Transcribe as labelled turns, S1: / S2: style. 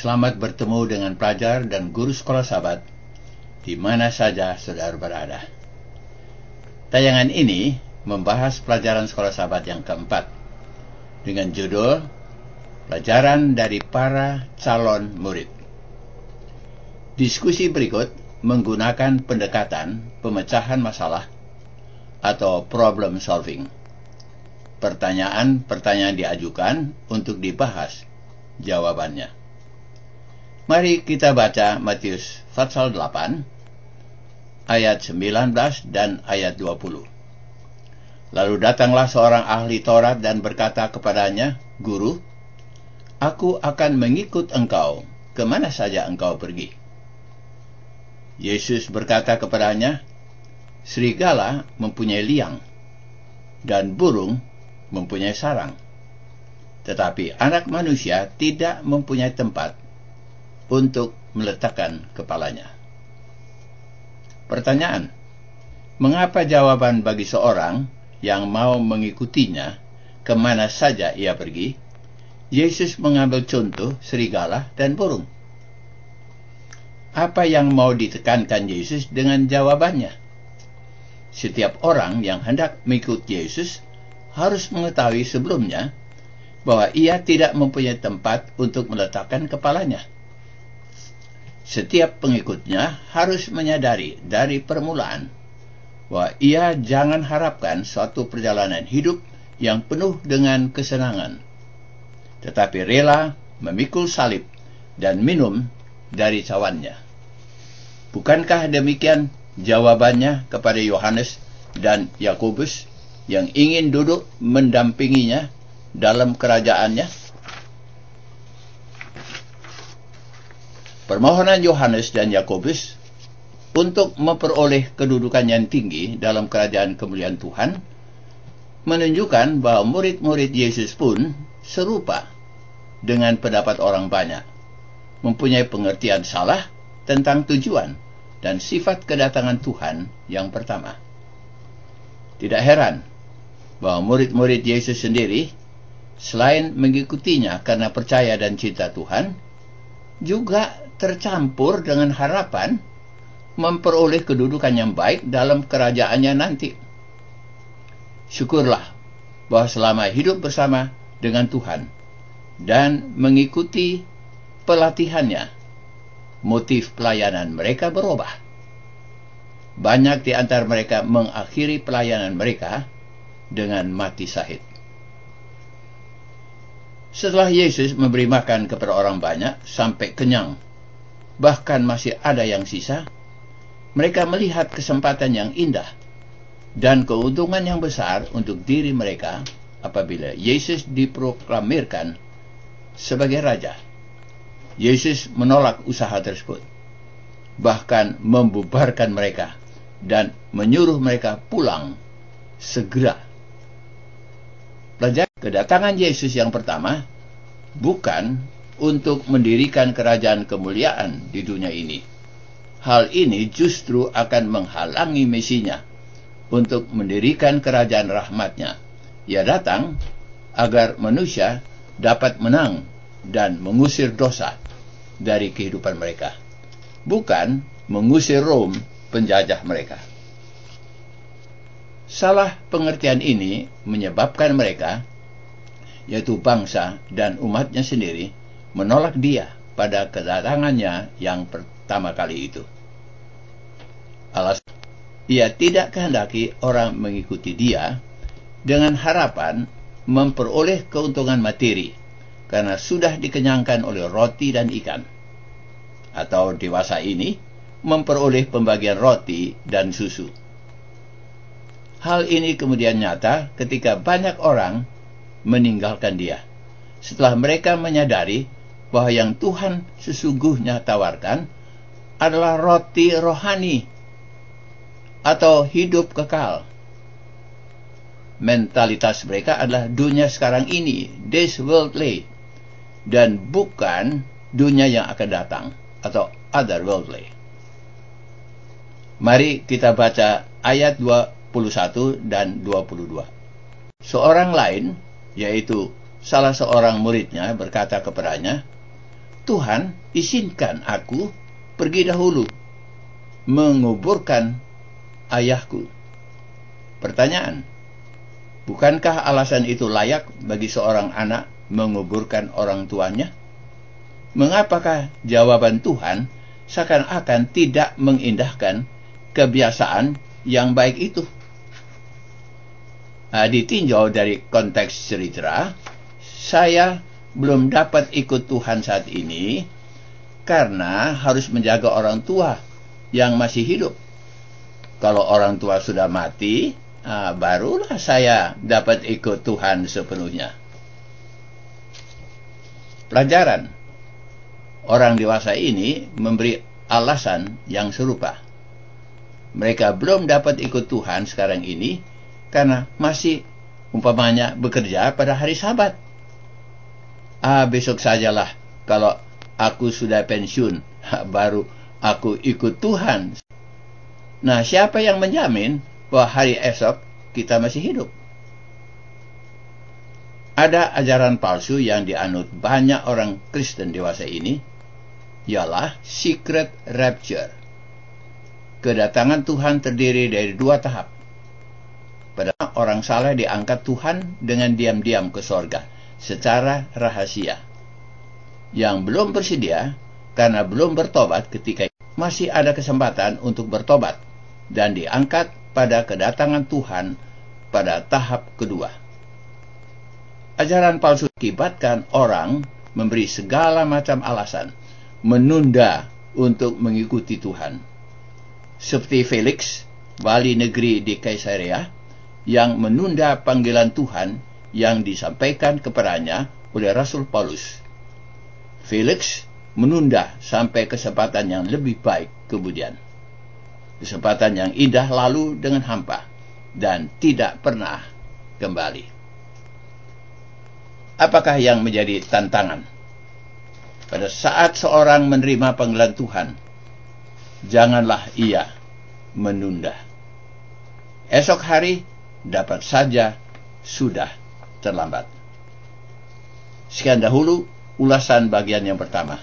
S1: Selamat bertemu dengan pelajar dan guru sekolah Sabat di mana saja saudara berada. Tayangan ini membahas pelajaran sekolah Sabat yang keempat dengan judul Pelajaran dari para calon murid. Diskusi berikut menggunakan pendekatan pemecahan masalah atau problem solving. Pertanyaan-pertanyaan diajukan untuk dibahas jawabannya. Mari kita baca Matius pasal 8 ayat 19 dan ayat 20. Lalu datanglah seorang ahli Taurat dan berkata kepadanya, "Guru, aku akan mengikut engkau kemana saja engkau pergi." Yesus berkata kepadanya, "Serigala mempunyai liang, dan burung mempunyai sarang, tetapi anak manusia tidak mempunyai tempat untuk meletakkan kepalanya." Pertanyaan: mengapa jawaban bagi seorang yang mau mengikutinya kemana saja ia pergi, Yesus mengambil contoh serigala dan burung? Apa yang mau ditekankan Yesus dengan jawabannya? Setiap orang yang hendak mengikut Yesus harus mengetahui sebelumnya bahwa ia tidak mempunyai tempat untuk meletakkan kepalanya. Setiap pengikutnya harus menyadari dari permulaan bahwa ia jangan harapkan suatu perjalanan hidup yang penuh dengan kesenangan, tetapi rela memikul salib dan minum dari cawannya. Bukankah demikian jawabannya kepada Yohanes dan Yakobus yang ingin duduk mendampinginya dalam kerajaannya? Permohonan Yohanes dan Yakobus untuk memperoleh kedudukan yang tinggi dalam kerajaan kemuliaan Tuhan menunjukkan bahwa murid-murid Yesus pun serupa dengan pendapat orang banyak, mempunyai pengertian salah tentang tujuan dan sifat kedatangan Tuhan yang pertama. Tidak heran bahwa murid-murid Yesus sendiri, selain mengikutinya karena percaya dan cinta Tuhan, juga tercampur dengan harapan memperoleh kedudukan yang baik dalam kerajaannya nanti. Syukurlah bahwa selama hidup bersama dengan Tuhan dan mengikuti pelatihannya, motif pelayanan mereka berubah. Banyak di antara mereka mengakhiri pelayanan mereka dengan mati syahid. Setelah Yesus memberi makan kepada orang banyak sampai kenyang, bahkan masih ada yang sisa, mereka melihat kesempatan yang indah dan keuntungan yang besar untuk diri mereka apabila Yesus diproklamirkan sebagai Raja. Yesus menolak usaha tersebut, bahkan membubarkan mereka dan menyuruh mereka pulang segera. Pelajaran kedatangan Yesus yang pertama bukan untuk mendirikan kerajaan kemuliaan di dunia ini. Hal ini justru akan menghalangi misinya untuk mendirikan kerajaan rahmatnya. Ia datang agar manusia dapat menang dan mengusir dosa dari kehidupan mereka, bukan mengusir Rom penjajah mereka. Salah pengertian ini menyebabkan mereka, yaitu bangsa dan umatnya sendiri, menolak dia pada kedatangannya yang pertama kali itu. Alasan, ia tidak kehendaki orang mengikuti dia dengan harapan memperoleh keuntungan materi karena sudah dikenyangkan oleh roti dan ikan, atau dewasa ini memperoleh pembagian roti dan susu. Hal ini kemudian nyata ketika banyak orang meninggalkan dia setelah mereka menyadari bahwa yang Tuhan sesungguhnya tawarkan adalah roti rohani atau hidup kekal. Mentalitas mereka adalah dunia sekarang ini, this worldly, dan bukan dunia yang akan datang atau otherworldly. Mari kita baca ayat 21 dan 22. Seorang lain, yaitu salah seorang muridnya, berkata kepadanya, Tuhan, izinkan aku pergi dahulu menguburkan ayahku. Pertanyaan, bukankah alasan itu layak bagi seorang anak menguburkan orang tuanya? Mengapakah jawaban Tuhan seakan-akan tidak mengindahkan kebiasaan yang baik itu? Ditinjau dari konteks cerita, saya belum dapat ikut Tuhan saat ini karena harus menjaga orang tua yang masih hidup. Kalau orang tua sudah mati, barulah saya dapat ikut Tuhan sepenuhnya. Pelajaran, orang dewasa ini memberi alasan yang serupa. Mereka belum dapat ikut Tuhan sekarang ini karena masih umpamanya bekerja pada hari Sabat. Besok sajalah kalau aku sudah pensiun, baru aku ikut Tuhan. Nah, siapa yang menjamin bahwa hari esok kita masih hidup? Ada ajaran palsu yang dianut banyak orang Kristen dewasa ini, ialah secret rapture. Kedatangan Tuhan terdiri dari dua tahap. Pada orang saleh diangkat Tuhan dengan diam-diam ke sorga secara rahasia. Yang belum bersedia karena belum bertobat ketika masih ada kesempatan untuk bertobat dan diangkat pada kedatangan Tuhan pada tahap kedua. Ajaran palsu akibatkan orang memberi segala macam alasan menunda untuk mengikuti Tuhan. Seperti Felix, wali negeri di Kaisarea, yang menunda panggilan Tuhan yang disampaikan kepadanya oleh Rasul Paulus. Felix menunda sampai kesempatan yang lebih baik kemudian. Kesempatan yang indah lalu dengan hampa dan tidak pernah kembali. Apakah yang menjadi tantangan? Pada saat seorang menerima panggilan Tuhan, janganlah ia menunda. Esok hari dapat saja sudah terlambat. Sekian dahulu ulasan bagian yang pertama.